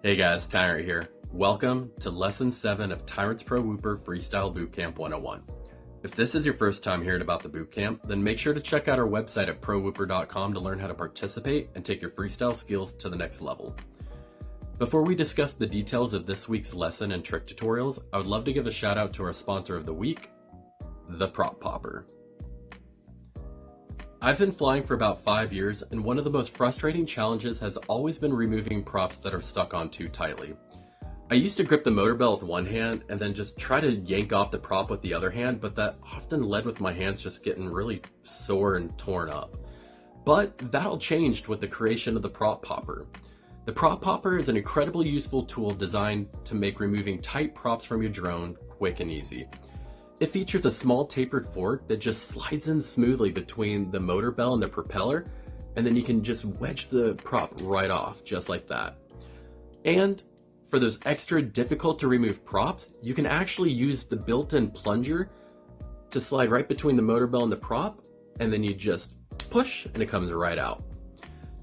Hey guys, Tyrantt here. Welcome to Lesson 7 of Tyrantt's Pro Whooper Freestyle Bootcamp 101. If this is your first time hearing about the bootcamp, then make sure to check out our website at prowhooper.com to learn how to participate and take your freestyle skills to the next level. Before we discuss the details of this week's lesson and trick tutorials, I would love to give a shout out to our sponsor of the week, the Prop Popper. I've been flying for about 5 years, and one of the most frustrating challenges has always been removing props that are stuck on too tightly. I used to grip the motor bell with one hand and then just try to yank off the prop with the other hand, but that often led with my hands just getting really sore and torn up. But that all changed with the creation of the Prop Popper. The Prop Popper is an incredibly useful tool designed to make removing tight props from your drone quick and easy. It features a small tapered fork that just slides in smoothly between the motor bell and the propeller, and then you can just wedge the prop right off, just like that. And for those extra difficult to remove props, you can actually use the built-in plunger to slide right between the motor bell and the prop, and then you just push and it comes right out.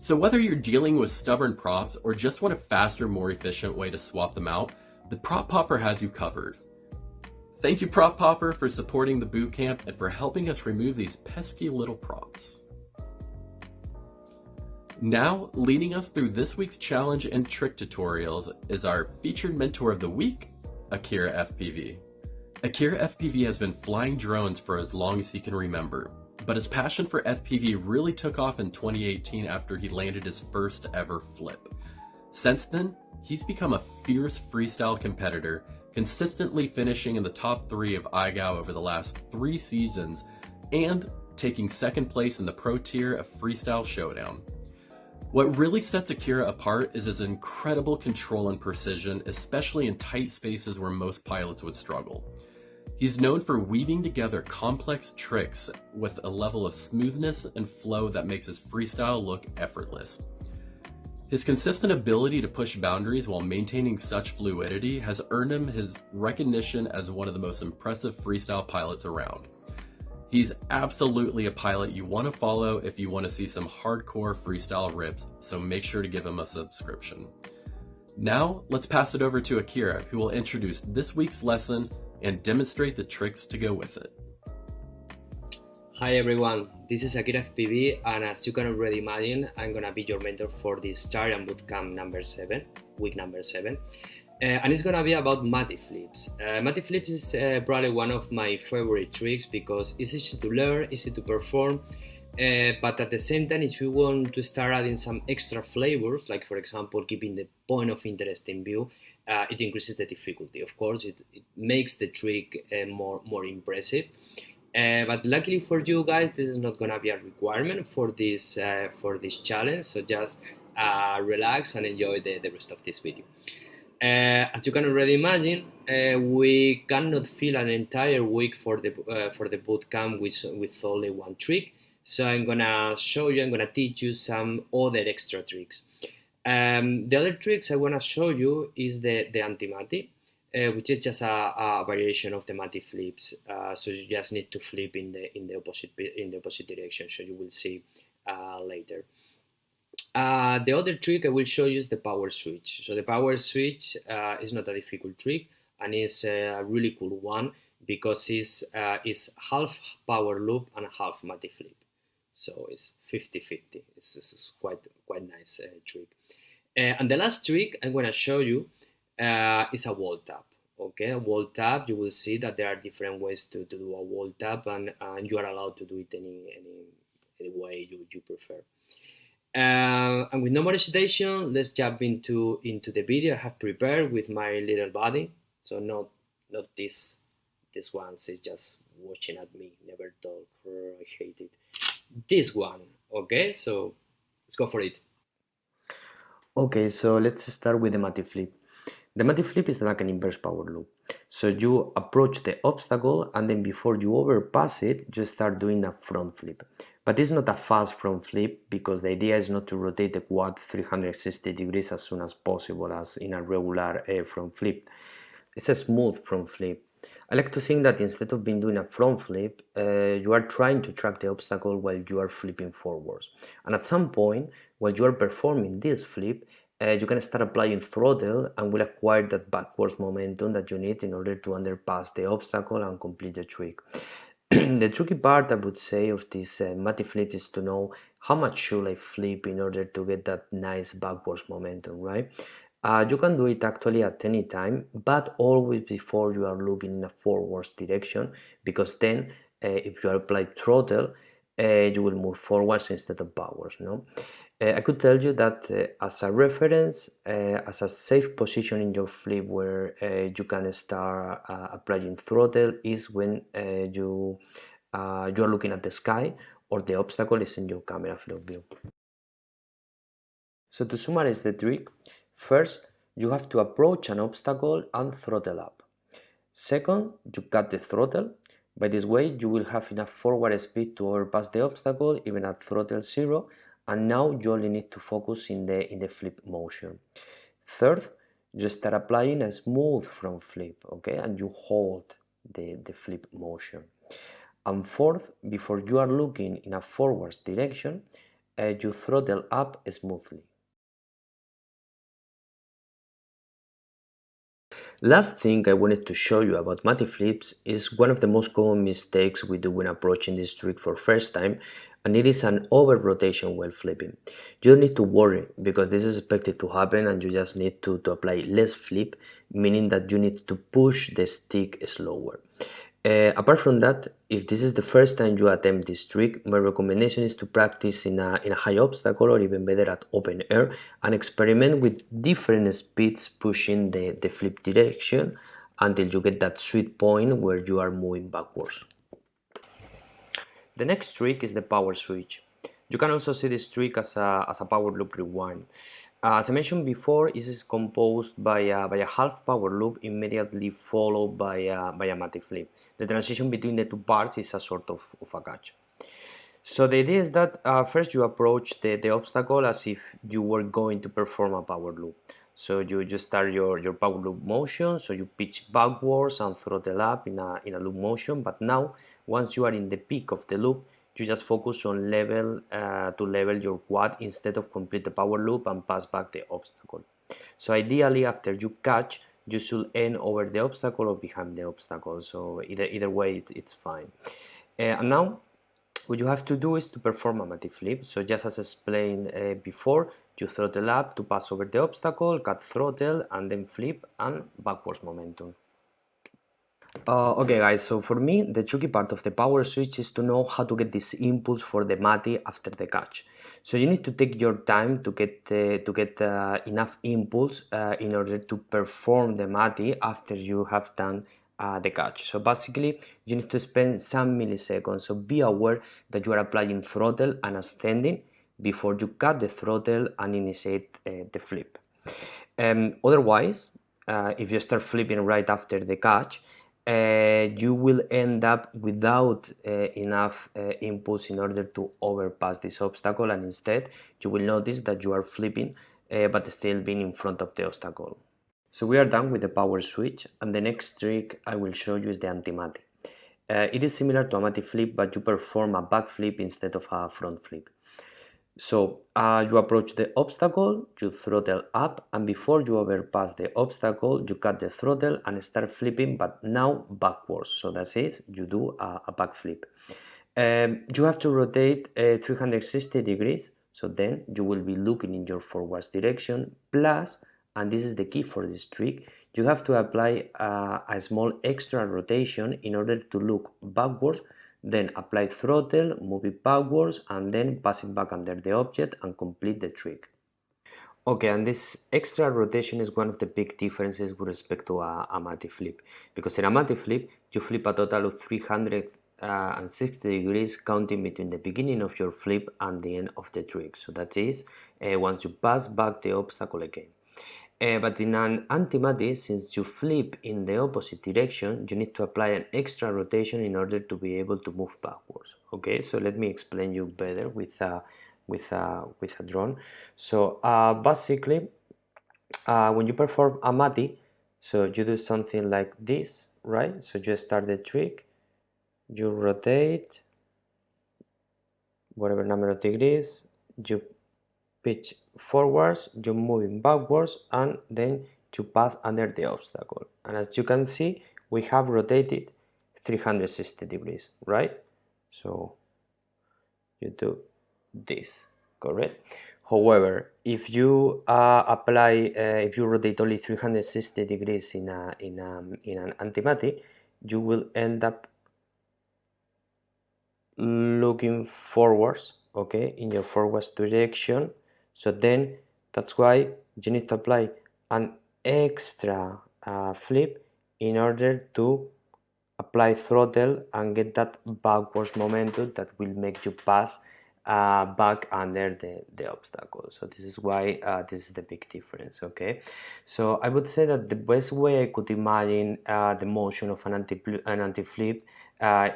So whether you're dealing with stubborn props or just want a faster, more efficient way to swap them out, the Prop Popper has you covered. Thank you, Prop Popper, for supporting the bootcamp and for helping us remove these pesky little props. Now, leading us through this week's challenge and trick tutorials is our featured mentor of the week, Akira FPV. Akira FPV has been flying drones for as long as he can remember, but his passion for FPV really took off in 2018 after he landed his first ever flip. Since then, he's become a fierce freestyle competitor, consistently finishing in the top 3 of IGAO over the last 3 seasons and taking second place in the pro tier of Freestyle Showdown. What really sets Akira apart is his incredible control and precision, especially in tight spaces where most pilots would struggle. He's known for weaving together complex tricks with a level of smoothness and flow that makes his freestyle look effortless. His consistent ability to push boundaries while maintaining such fluidity has earned him his recognition as one of the most impressive freestyle pilots around. He's absolutely a pilot you want to follow if you want to see some hardcore freestyle rips, so make sure to give him a subscription. Now, let's pass it over to Akira, who will introduce this week's lesson and demonstrate the tricks to go with it. Hi everyone, this is Akira FPV, and as you can already imagine, I'm gonna be your mentor for this Tyrantt bootcamp number 7, week number 7, and it's gonna be about matty flips. Matty flips is probably one of my favorite tricks because it's easy to learn, easy to perform, but at the same time, if you want to start adding some extra flavors, like for example keeping the point of interest in view, it increases the difficulty. Of course, it makes the trick more impressive. But luckily for you guys, this is not gonna be a requirement for this challenge. So just relax and enjoy the rest of this video. As you can already imagine, we cannot fill an entire week for the bootcamp with only one trick. So I'm gonna teach you some other extra tricks. The other tricks I wanna show you is the anti-matty. Which is just a variation of the matty flips. So you just need to flip in the opposite direction. So you will see later. The other trick I will show you is the power switch. So the power switch is not a difficult trick, and it's a really cool one because it's half power loop and half matty flip. So it's 50-50. It's quite nice trick. And the last trick I'm gonna show you is a wall tap. Okay, a wall tap, you will see that there are different ways to do a wall tap, and you are allowed to do it any way you prefer. And with no more hesitation, let's jump into the video I have prepared with my little buddy. So not this one, it's just watching at me, never talk, I hate it. This one, okay, so let's go for it. Okay, so let's start with the matty flip. The matty flip is like an inverse power loop. So you approach the obstacle, and then before you overpass it, you start doing a front flip. But it's not a fast front flip because the idea is not to rotate the quad 360 degrees as soon as possible as in a regular front flip. It's a smooth front flip. I like to think that instead of being doing a front flip, you are trying to track the obstacle while you are flipping forwards. And at some point, while you are performing this flip, you can start applying throttle and will acquire that backwards momentum that you need in order to underpass the obstacle and complete the trick. The tricky part, I would say, of this Mati flip is to know how much should I flip in order to get that nice backwards momentum, right? You can do it actually at any time, but always before you are looking in a forwards direction, because then if you apply throttle, you will move forwards instead of backwards, no? I could tell you that as a reference, as a safe position in your flip where you can start applying throttle is when you are looking at the sky or the obstacle is in your camera field of view. So to summarize the trick, first you have to approach an obstacle and throttle up. Second, you cut the throttle. By this way, you will have enough forward speed to overpass the obstacle even at throttle 0, and now you only need to focus in the flip motion. Third, you start applying a smooth front flip, okay, and you hold the flip motion. And fourth, before you are looking in a forwards direction, you throttle up smoothly. Last thing I wanted to show you about Mati flips is one of the most common mistakes we do when approaching this trick for first time, and it is an over rotation while flipping. You don't need to worry because this is expected to happen and you just need to apply less flip, meaning that you need to push the stick slower. Apart from that, if this is the first time you attempt this trick, my recommendation is to practice in a high obstacle or even better at open air and experiment with different speeds pushing the flip direction until you get that sweet point where you are moving backwards. The next trick is the power switch. You can also see this trick as a power loop rewind. As I mentioned before, this is composed by a half power loop immediately followed by a Mati flip. The transition between the two parts is a sort of a catch. So the idea is that first you approach the obstacle as if you were going to perform a power loop. So you just start your power loop motion, so you pitch backwards and throttle up in a loop motion, but now once you are in the peak of the loop, you just focus on level to level your quad instead of complete the power loop and pass back the obstacle. So ideally after you catch, you should end over the obstacle or behind the obstacle, so either way it's fine. And now what you have to do is to perform a Mati flip. So just as explained before, you throttle up to pass over the obstacle, cut throttle, and then flip and backwards momentum. Okay guys, so for me the tricky part of the power switch is to know how to get this impulse for the Mati after the catch. So you need to take your time to get enough impulse in order to perform the Mati after you have done the catch. So basically you need to spend some milliseconds, so be aware that you are applying throttle and ascending before you cut the throttle and initiate the flip. Otherwise, if you start flipping right after the catch, you will end up without enough impulse in order to overpass this obstacle, and instead you will notice that you are flipping but still being in front of the obstacle. So we are done with the power switch, and the next trick I will show you is the anti-Mati. It is similar to a Mati flip, but you perform a back flip instead of a front flip. So you approach the obstacle, you throttle up, and before you overpass the obstacle, you cut the throttle and start flipping, but now backwards. So that is, you do a back flip. You have to rotate 360 degrees, so then you will be looking in your forwards direction, plus, and this is the key for this trick, you have to apply a small extra rotation in order to look backwards, then apply throttle, move it backwards, and then pass it back under the object and complete the trick. Okay, and this extra rotation is one of the big differences with respect to a Mati flip, because in a Mati flip, you flip a total of 360 degrees, counting between the beginning of your flip and the end of the trick. So that is once you pass back the obstacle again. But in an anti-Mati, since you flip in the opposite direction, you need to apply an extra rotation in order to be able to move backwards. Okay, so let me explain you better with a drone. So basically, when you perform a Mati, so you do something like this, right? So you start the trick, you rotate whatever number of degrees, you pitch forwards, you're moving backwards, and then you pass under the obstacle. And as you can see, we have rotated 360 degrees, right? So you do this, correct? However, if you if you rotate only 360 degrees in an antimaty, you will end up looking forwards, okay, in your forwards direction. So then that's why you need to apply an extra flip in order to apply throttle and get that backwards momentum that will make you pass back under the obstacle. So this is why this is the big difference, okay? So I would say that the best way I could imagine the motion of an anti-flip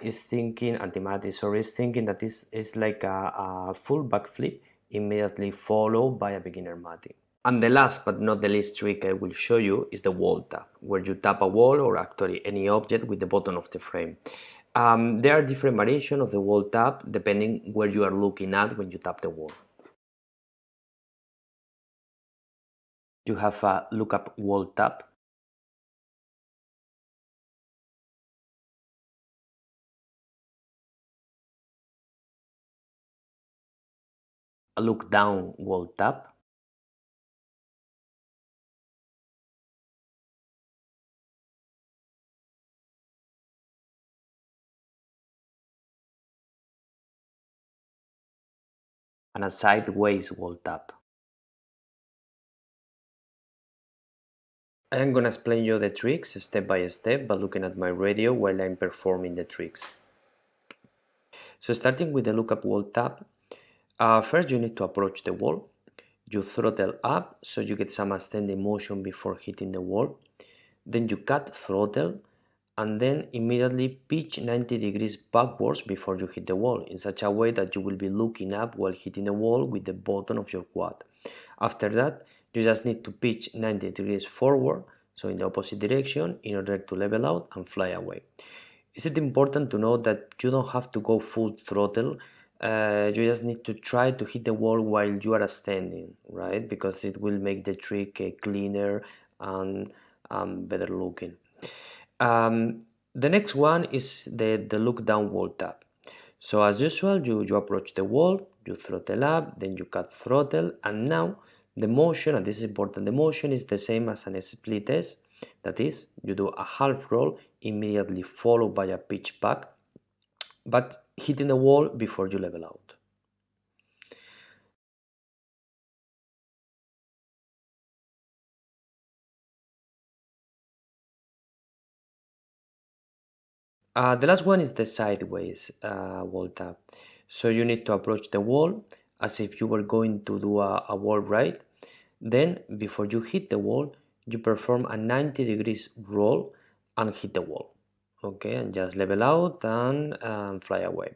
is thinking, anti-matis, or is thinking that this is like a full backflip immediately followed by a beginner matting. And the last but not the least trick I will show you is the wall tap, where you tap a wall or actually any object with the bottom of the frame. There are different variations of the wall tap depending where you are looking at when you tap the wall. You have a look up wall tap, a look down wall tap, and a sideways wall tap. I am gonna explain you the tricks step by step by looking at my radio while I'm performing the tricks. So starting with the look up wall tap, first you need to approach the wall. You throttle up so you get some ascending motion before hitting the wall. Then you cut throttle and then immediately pitch 90 degrees backwards before you hit the wall in such a way that you will be looking up while hitting the wall with the bottom of your quad. After that, you just need to pitch 90 degrees forward, so in the opposite direction, in order to level out and fly away. Is it important to know that you don't have to go full throttle? You just need to try to hit the wall while you are standing, right? Because it will make the trick cleaner and better looking. The next one is the look down wall tap. So as usual, you approach the wall, you throttle up, then you cut throttle, and now the motion, and this is important, the motion is the same as an split S. That is, you do a half roll immediately followed by a pitch back, but hitting the wall before you level out. The last one is the sideways wall tap. So you need to approach the wall as if you were going to do a wall ride. Then, before you hit the wall, you perform a 90 degrees roll and hit the wall. Okay, and just level out and fly away.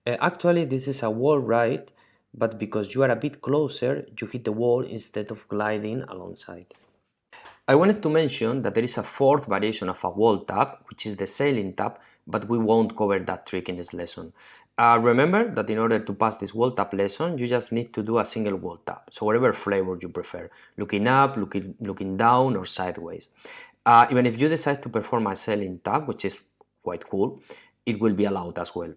Actually, this is a wall ride, but because you are a bit closer, you hit the wall instead of gliding alongside. I wanted to mention that there is a fourth variation of a wall tap, which is the sailing tap, but we won't cover that trick in this lesson. Remember that in order to pass this wall tap lesson, you just need to do a single wall tap, so whatever flavor you prefer, looking up, looking down, or sideways. Even if you decide to perform a sailing tap, which is quite cool, it will be allowed as well.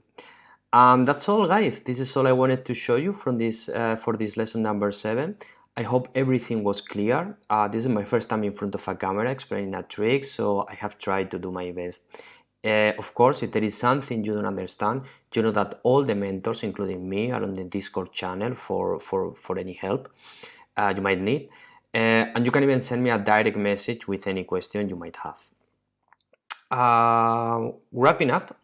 That's all, guys. This is all I wanted to show you from this for this lesson number 7. I hope everything was clear. This is my first time in front of a camera explaining a trick, so I have tried to do my best. Of course, if there is something you don't understand, you know that all the mentors, including me, are on the Discord channel for any help you might need. And you can even send me a direct message with any question you might have. Wrapping up,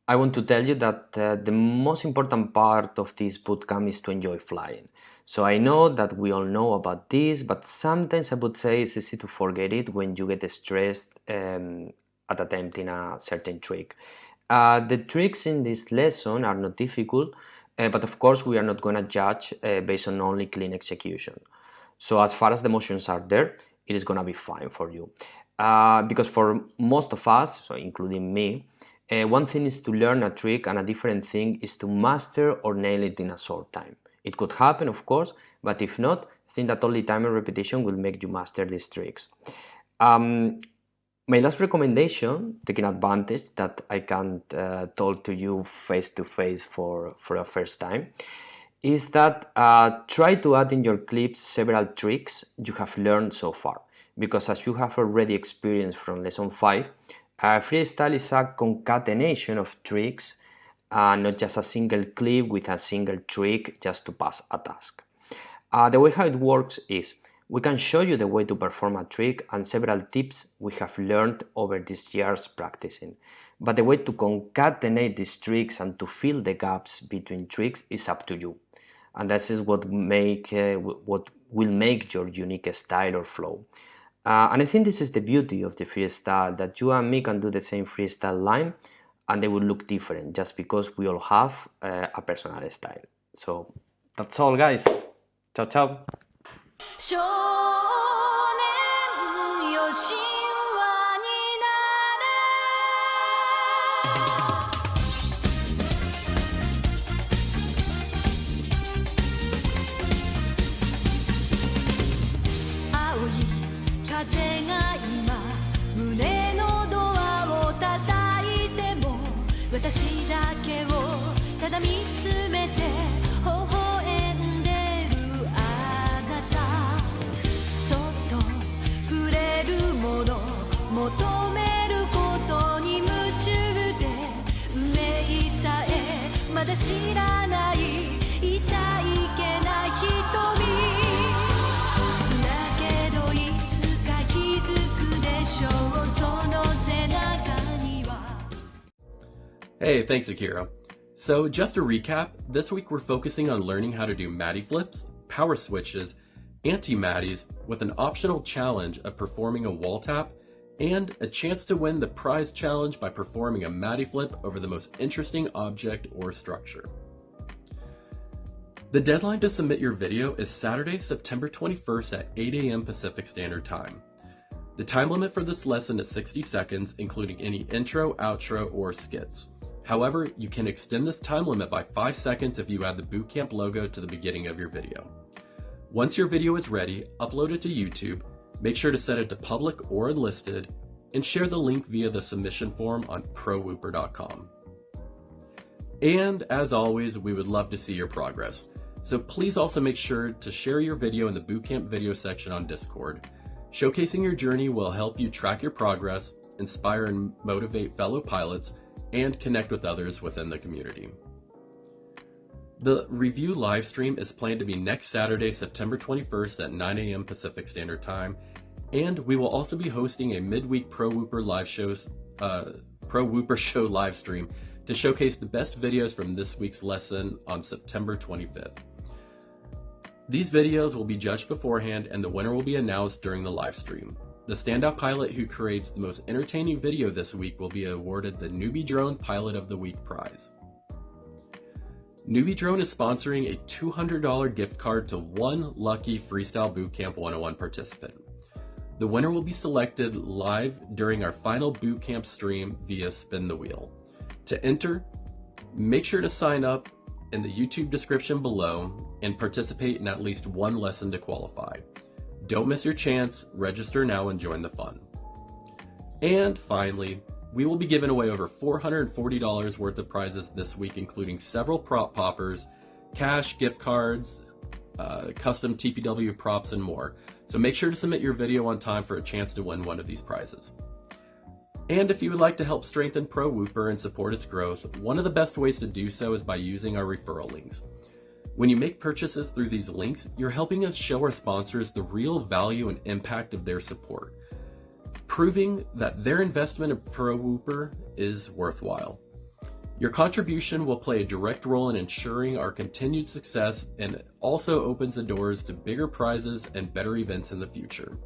I want to tell you that the most important part of this bootcamp is to enjoy flying. So I know that we all know about this, but sometimes I would say it's easy to forget it when you get stressed at attempting a certain trick. The tricks in this lesson are not difficult, but of course we are not going to judge based on only clean execution. So as far as the motions are there, it is going to be fine for you. Because for most of us, so including me, One thing is to learn a trick, and a different thing is to master or nail it in a short time. It could happen, of course, but if not, think that only time and repetition will make you master these tricks. My last recommendation, taking advantage that I can't talk to you face to face for a first time, is that try to add in your clips several tricks you have learned so far. Because as you have already experienced from lesson 5, freestyle is a concatenation of tricks, not just a single clip with a single trick just to pass a task. The way how it works is, we can show you the way to perform a trick and several tips we have learned over these years practicing. But the way to concatenate these tricks and to fill the gaps between tricks is up to you. And this is what will make your unique style or flow. And I think this is the beauty of the freestyle, that you and me can do the same freestyle line and they will look different just because we all have a personal style. So that's all, guys. Ciao, ciao. 少年よ神話になれ青い風が今胸のドアを叩いても私だけをただ見つめて微笑んでるあなたそっと触れるもの求めることに夢中で運命さえまだ知らない痛いけな瞳だけどいつか気づくでしょうその背中には Hey, thanks Akira. So just to recap, this week we're focusing on learning how to do Matty flips, power switches, anti-Matties with an optional challenge of performing a wall tap and a chance to win the prize challenge by performing a Matty flip over the most interesting object or structure. The deadline to submit your video is Saturday, September 21st at 8 a.m. Pacific Standard Time. The time limit for this lesson is 60 seconds, including any intro, outro, or skits. However, you can extend this time limit by 5 seconds if you add the bootcamp logo to the beginning of your video. Once your video is ready, upload it to YouTube, make sure to set it to public or unlisted, and share the link via the submission form on prowhooper.com. And as always, we would love to see your progress. So please also make sure to share your video in the bootcamp video section on Discord. Showcasing your journey will help you track your progress, inspire and motivate fellow pilots, and connect with others within the community. The review live stream is planned to be next Saturday, September 21st at 9 a.m. Pacific Standard Time, and we will also be hosting a midweek Pro Whooper Show live stream to showcase the best videos from this week's lesson on September 25th. These videos will be judged beforehand and the winner will be announced during the live stream. The standout pilot who creates the most entertaining video this week will be awarded the NewBeeDrone Pilot of the Week prize. NewBeeDrone is sponsoring a $200 gift card to one lucky Freestyle Bootcamp 101 participant. The winner will be selected live during our final bootcamp stream via Spin the Wheel. To enter, make sure to sign up in the YouTube description below and participate in at least one lesson to qualify. Don't miss your chance, register now and join the fun. And finally, we will be giving away over $440 worth of prizes this week, including several prop poppers, cash, gift cards, custom TPW props, and more. So make sure to submit your video on time for a chance to win one of these prizes. And if you would like to help strengthen Pro Whooper and support its growth, one of the best ways to do so is by using our referral links. When you make purchases through these links, you're helping us show our sponsors the real value and impact of their support, proving that their investment in Pro Whooper is worthwhile. Your contribution will play a direct role in ensuring our continued success and also opens the doors to bigger prizes and better events in the future.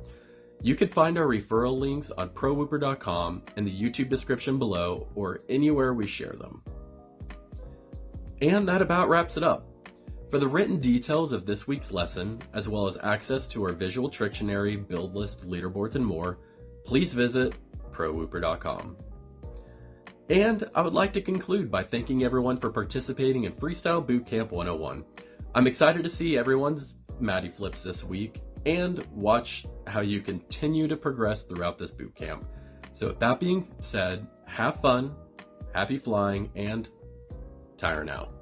You can find our referral links on prowhooper.com in the YouTube description below or anywhere we share them. And that about wraps it up. For the written details of this week's lesson, as well as access to our visual Trictionary, build list, leaderboards, and more, please visit prowhooper.com. And I would like to conclude by thanking everyone for participating in Freestyle Bootcamp 101. I'm excited to see everyone's Matty flips this week and watch how you continue to progress throughout this bootcamp. So with that being said, have fun, happy flying, and Tyrantt out.